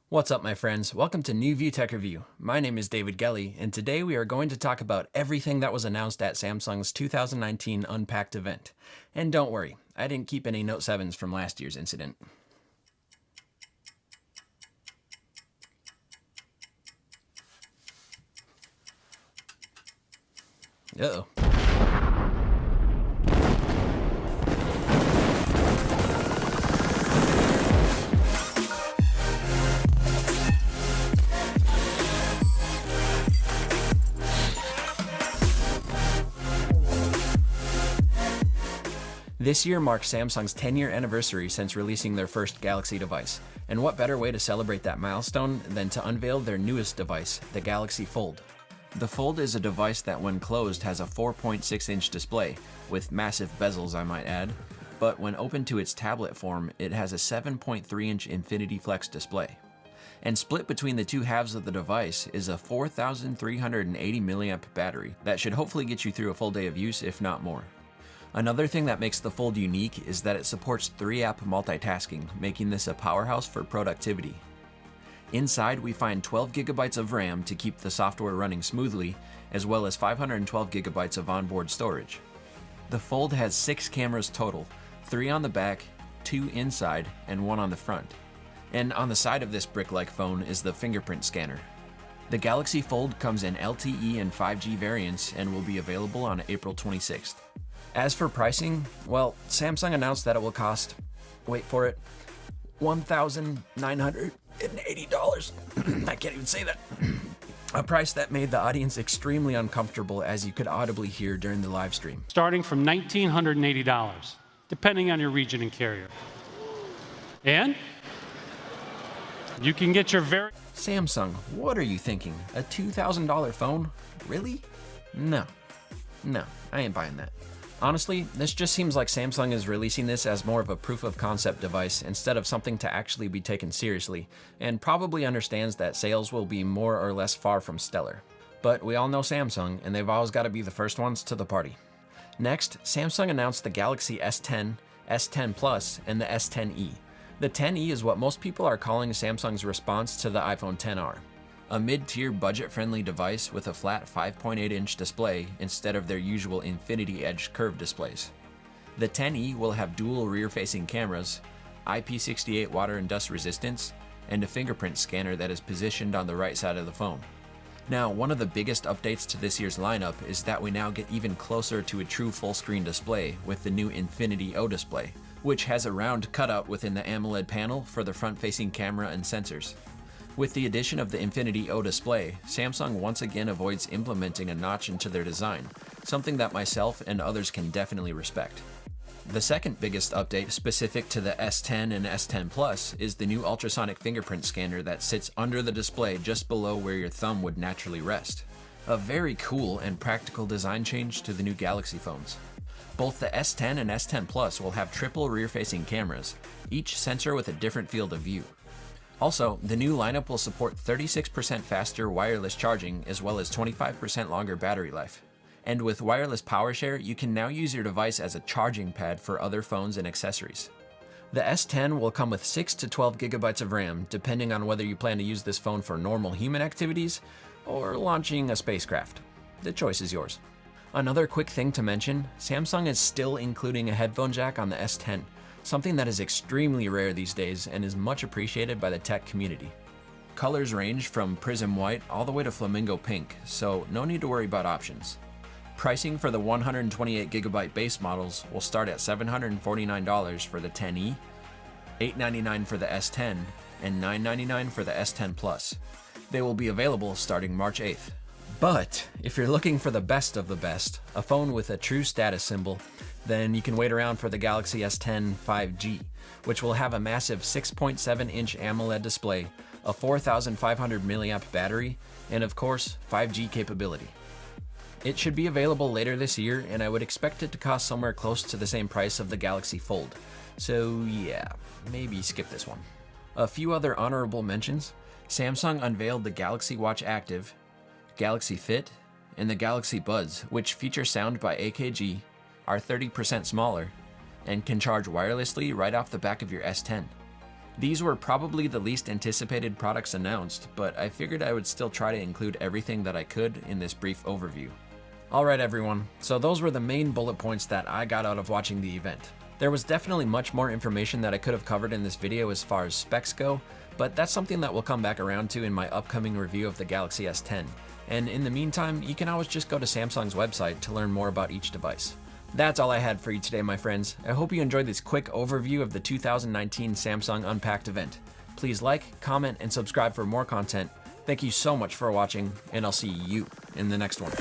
What's up, my friends? Welcome to New View Tech Review. My name is David Gelly, and today we are going to talk about everything that was announced at Samsung's 2019 Unpacked event. And don't worry, I didn't keep any Note 7s from last year's incident. Uh-oh. This year marks Samsung's 10-year anniversary since releasing their first Galaxy device, and what better way to celebrate that milestone than to unveil their newest device, the Galaxy Fold. The Fold is a device that when closed has a 4.6-inch display, with massive bezels I might add, but when opened to its tablet form, it has a 7.3-inch Infinity Flex display. And split between the two halves of the device is a 4,380 mAh battery that should hopefully get you through a full day of use, if not more. Another thing that makes the Fold unique is that it supports 3-app multitasking, making this a powerhouse for productivity. Inside, we find 12 GB of RAM to keep the software running smoothly, as well as 512 GB of onboard storage. The Fold has 6 cameras total, 3 on the back, 2 inside, and 1 on the front. And on the side of this brick-like phone is the fingerprint scanner. The Galaxy Fold comes in LTE and 5G variants and will be available on April 26th. As for pricing, well, Samsung announced that it will cost, wait for it, $1,980. I can't even say that. A price that made the audience extremely uncomfortable, as you could audibly hear during the live stream. Starting from $1,980, depending on your region and carrier. And you can get your very... Samsung, what are you thinking? A $2,000 phone? Really? No, I ain't buying that. Honestly, this just seems like Samsung is releasing this as more of a proof of concept device instead of something to actually be taken seriously, and probably understands that sales will be more or less far from stellar. But we all know Samsung, and they've always got to be the first ones to the party. Next, Samsung announced the Galaxy S10, S10 Plus, and the S10e. The 10e is what most people are calling Samsung's response to the iPhone XR. A mid-tier budget-friendly device with a flat 5.8-inch display instead of their usual infinity edge curved displays. The 10e will have dual rear-facing cameras, IP68 water and dust resistance, and a fingerprint scanner that is positioned on the right side of the phone. Now, one of the biggest updates to this year's lineup is that we now get even closer to a true full-screen display with the new Infinity O display, which has a round cutout within the AMOLED panel for the front-facing camera and sensors. With the addition of the Infinity O display, Samsung once again avoids implementing a notch into their design, something that myself and others can definitely respect. The second biggest update specific to the S10 and S10 Plus is the new ultrasonic fingerprint scanner that sits under the display just below where your thumb would naturally rest. A very cool and practical design change to the new Galaxy phones. Both the S10 and S10 Plus will have triple rear-facing cameras, each sensor with a different field of view. Also, the new lineup will support 36% faster wireless charging as well as 25% longer battery life. And with wireless power share, you can now use your device as a charging pad for other phones and accessories. The S10 will come with 6 to 12 GB of RAM, depending on whether you plan to use this phone for normal human activities or launching a spacecraft. The choice is yours. Another quick thing to mention, Samsung is still including a headphone jack on the S10. Something that is extremely rare these days and is much appreciated by the tech community. Colors range from prism white all the way to flamingo pink, so no need to worry about options. Pricing for the 128GB base models will start at $749 for the 10e, $899 for the S10, and $999 for the S10 Plus. They will be available starting March 8th. But if you're looking for the best of the best, a phone with a true status symbol, then you can wait around for the Galaxy S10 5G, which will have a massive 6.7-inch AMOLED display, a 4,500 mAh battery, and of course, 5G capability. It should be available later this year, and I would expect it to cost somewhere close to the same price of the Galaxy Fold. So yeah, maybe skip this one. A few other honorable mentions. Samsung unveiled the Galaxy Watch Active, Galaxy Fit, and the Galaxy Buds, which feature sound by AKG, are 30% smaller, and can charge wirelessly right off the back of your S10. These were probably the least anticipated products announced, but I figured I would still try to include everything that I could in this brief overview. Alright everyone, so those were the main bullet points that I got out of watching the event. There was definitely much more information that I could have covered in this video as far as specs go, but that's something that we'll come back around to in my upcoming review of the Galaxy S10. And in the meantime, you can always just go to Samsung's website to learn more about each device. That's all I had for you today, my friends. I hope you enjoyed this quick overview of the 2019 Samsung Unpacked event. Please like, comment, and subscribe for more content. Thank you so much for watching, and I'll see you in the next one.